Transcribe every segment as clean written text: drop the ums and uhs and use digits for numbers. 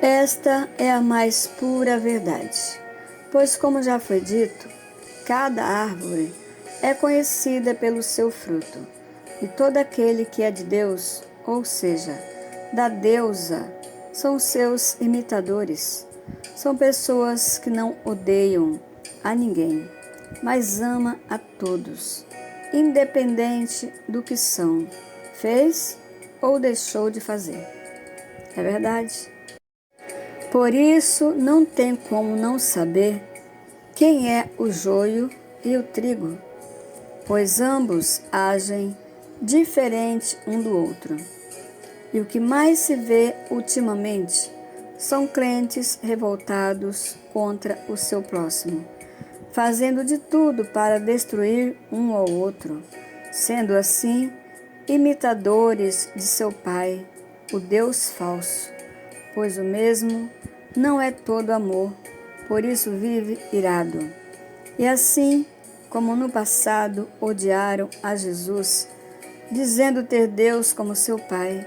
Esta é a mais pura verdade, pois, como já foi dito, cada árvore é conhecida pelo seu fruto, e todo aquele que é de Deus, ou seja, da deusa, são seus imitadores. São pessoas que não odeiam a ninguém, mas ama a todos, independente do que são, fez ou deixou de fazer. É verdade? Por isso, não tem como não saber quem é o joio e o trigo, pois ambos agem diferente um do outro. E o que mais se vê ultimamente são crentes revoltados contra o seu próximo, fazendo de tudo para destruir um ao outro, sendo assim imitadores de seu pai, o Deus falso, pois o mesmo não é todo amor, por isso vive irado. E assim, como no passado odiaram a Jesus, dizendo ter Deus como seu Pai,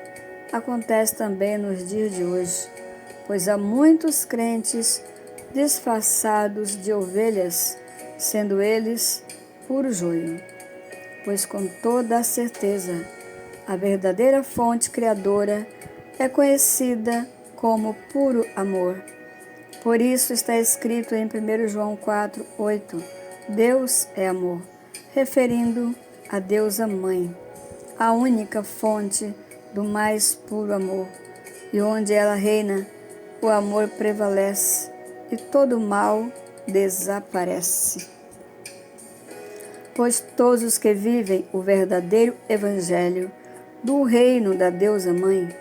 acontece também nos dias de hoje, pois há muitos crentes disfarçados de ovelhas, sendo eles puro joio. Pois com toda a certeza, a verdadeira fonte criadora é conhecida como puro amor. Por isso está escrito em 1 João 4:8, Deus é amor, referindo a Deusa Mãe, a única fonte do mais puro amor, e onde ela reina, o amor prevalece e todo o mal desaparece. Pois todos os que vivem o verdadeiro evangelho do reino da Deusa Mãe,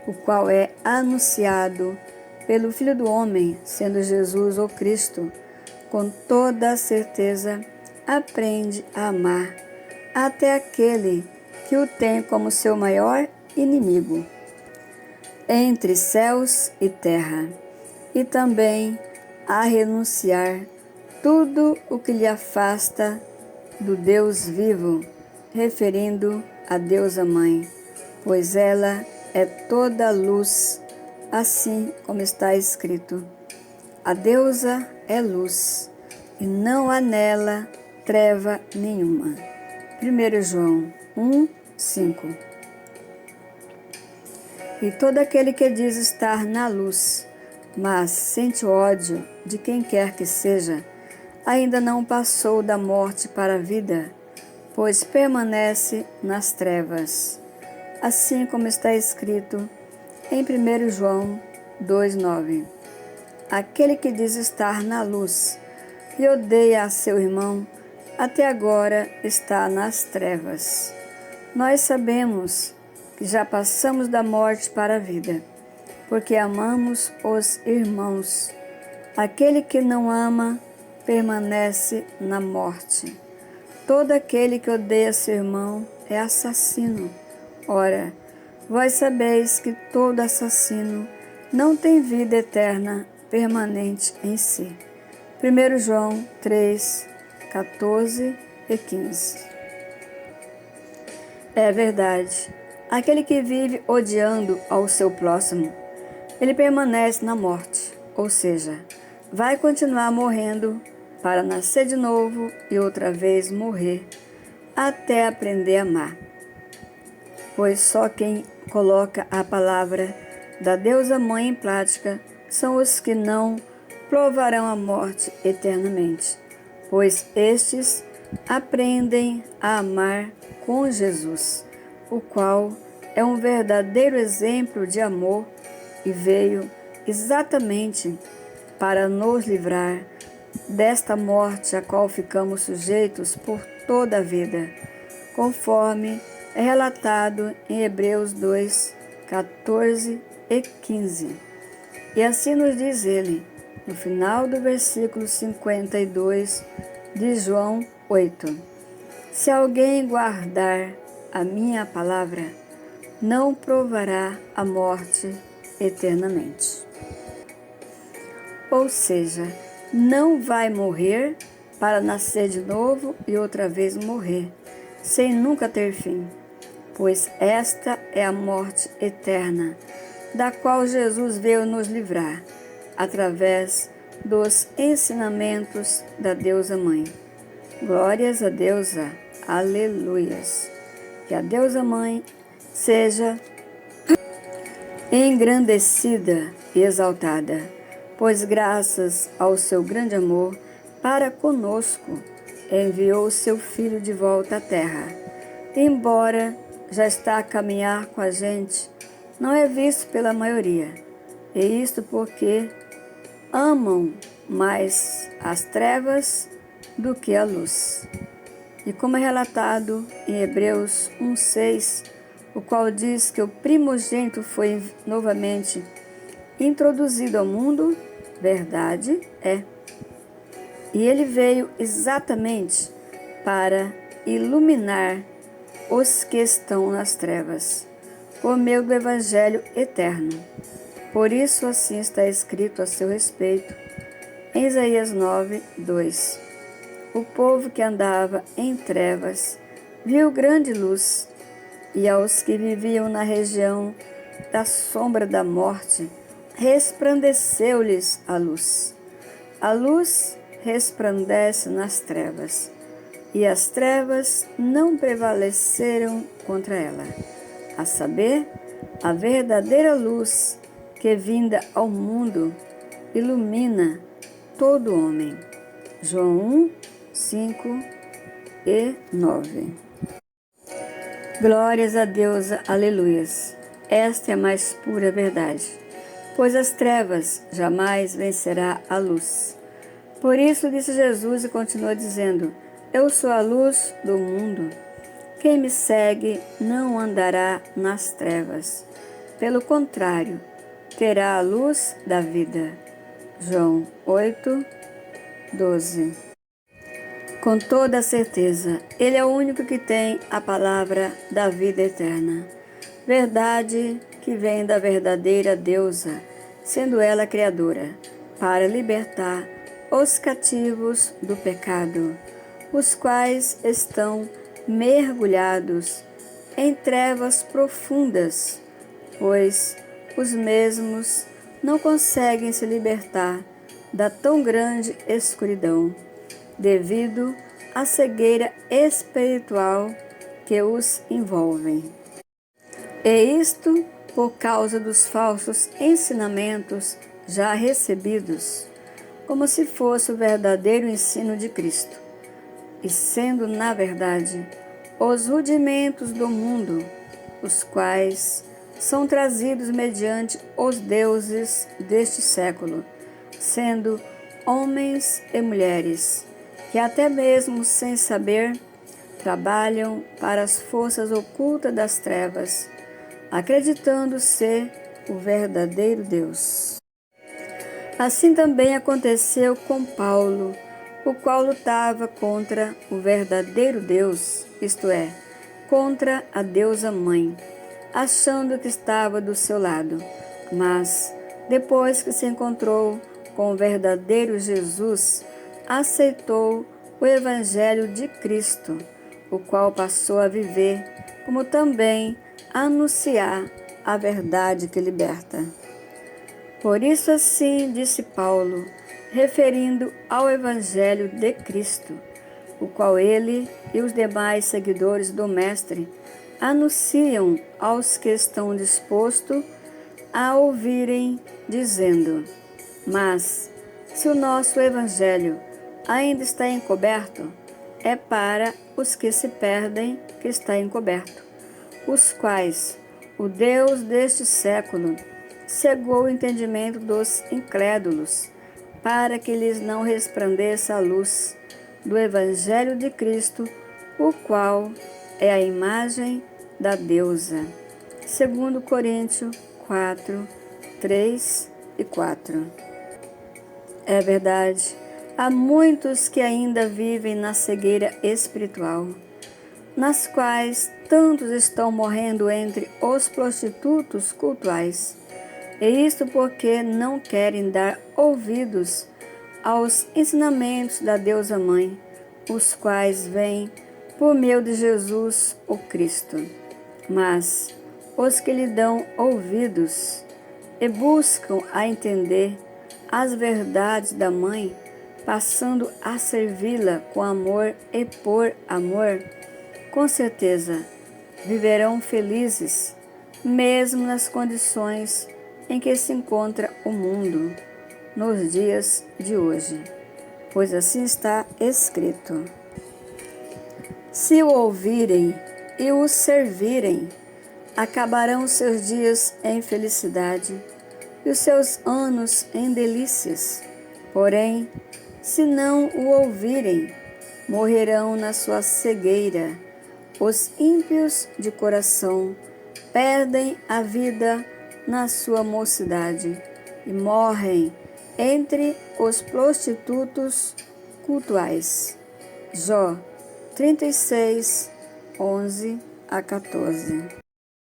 o qual é anunciado pelo Filho do Homem, sendo Jesus o Cristo, com toda a certeza aprende a amar até aquele que o tem como seu maior inimigo, entre céus e terra, e também a renunciar tudo o que lhe afasta do Deus vivo, referindo a Deusa Mãe, pois ela é toda luz, assim como está escrito. A deusa é luz, e não há nela treva nenhuma. 1 João 1:5. E todo aquele que diz estar na luz, mas sente ódio de quem quer que seja, ainda não passou da morte para a vida, pois permanece nas trevas. Assim como está escrito em 1 João 2:9. Aquele que diz estar na luz e odeia a seu irmão, até agora está nas trevas. Nós sabemos que já passamos da morte para a vida, porque amamos os irmãos. Aquele que não ama permanece na morte. Todo aquele que odeia seu irmão é assassino. Ora, vós sabeis que todo assassino não tem vida eterna permanente em si. 1 João 3:14 e 15. É verdade, aquele que vive odiando ao seu próximo, ele permanece na morte, ou seja, vai continuar morrendo para nascer de novo e outra vez morrer, até aprender a amar. Pois só quem coloca a palavra da Deusa Mãe em prática são os que não provarão a morte eternamente, pois estes aprendem a amar com Jesus, o qual é um verdadeiro exemplo de amor e veio exatamente para nos livrar desta morte a qual ficamos sujeitos por toda a vida, conforme é relatado em Hebreus 2:14 e 15. E assim nos diz ele, no final do versículo 52 de João 8. Se alguém guardar a minha palavra, não provará a morte eternamente. Ou seja, não vai morrer para nascer de novo e outra vez morrer, sem nunca ter fim, pois esta é a morte eterna, da qual Jesus veio nos livrar, através dos ensinamentos da Deusa Mãe. Glórias a Deusa, aleluias. Que a Deusa Mãe seja engrandecida e exaltada, pois graças ao seu grande amor para conosco, enviou seu Filho de volta à terra. Embora já está a caminhar com a gente, não é visto pela maioria, e isto porque amam mais as trevas do que a luz. E como é relatado em Hebreus 1:6, o qual diz que o primogênito foi novamente introduzido ao mundo, verdade é. E ele veio exatamente para iluminar os que estão nas trevas, por meio do Evangelho eterno. Por isso assim está escrito a seu respeito em Isaías 9:2. O povo que andava em trevas viu grande luz, e aos que viviam na região da sombra da morte, resplandeceu-lhes a luz. A luz resplandece nas trevas, e as trevas não prevaleceram contra ela. A saber, a verdadeira luz que, vinda ao mundo, ilumina todo homem. João 1, 5 e 9. Glórias a Deus, aleluias. Esta é a mais pura verdade, pois as trevas jamais vencerá a luz. Por isso disse Jesus e continua dizendo: eu sou a luz do mundo. Quem me segue não andará nas trevas. Pelo contrário, terá a luz da vida. João 8:12. Com toda certeza, Ele é o único que tem a palavra da vida eterna. Verdade que vem da verdadeira Deusa, sendo ela criadora, para libertar os cativos do pecado, os quais estão mergulhados em trevas profundas, pois os mesmos não conseguem se libertar da tão grande escuridão, devido à cegueira espiritual que os envolve. E isto por causa dos falsos ensinamentos já recebidos, como se fosse o verdadeiro ensino de Cristo, e sendo, na verdade, os rudimentos do mundo, os quais são trazidos mediante os deuses deste século, sendo homens e mulheres, que até mesmo sem saber, trabalham para as forças ocultas das trevas, acreditando ser o verdadeiro Deus. Assim também aconteceu com Paulo, o qual lutava contra o verdadeiro Deus, isto é, contra a Deusa Mãe, achando que estava do seu lado. Mas, depois que se encontrou com o verdadeiro Jesus, aceitou o Evangelho de Cristo, o qual passou a viver, como também a anunciar a verdade que liberta. Por isso assim disse Paulo, referindo ao Evangelho de Cristo, o qual ele e os demais seguidores do Mestre anunciam aos que estão dispostos a ouvirem, dizendo: mas, se o nosso Evangelho ainda está encoberto, é para os que se perdem que está encoberto, os quais o Deus deste século cegou o entendimento dos incrédulos, para que lhes não resplandeça a luz do Evangelho de Cristo, o qual é a imagem da Deusa. 2 Coríntios 4, 3 e 4. É verdade, há muitos que ainda vivem na cegueira espiritual, nas quais tantos estão morrendo entre os prostitutos cultuais. E isto porque não querem dar ouvidos aos ensinamentos da Deusa Mãe, os quais vêm por meio de Jesus, o Cristo. Mas os que lhe dão ouvidos e buscam a entender as verdades da mãe, passando a servi-la com amor e por amor, com certeza viverão felizes, mesmo nas condições em que se encontra o mundo nos dias de hoje, pois assim está escrito: se o ouvirem e o servirem, acabarão seus dias em felicidade e os seus anos em delícias. Porém, se não o ouvirem, morrerão na sua cegueira. Os ímpios de coração perdem a vida na sua mocidade e morrem entre os prostitutos cultuais. Jó 36, 11 a 14.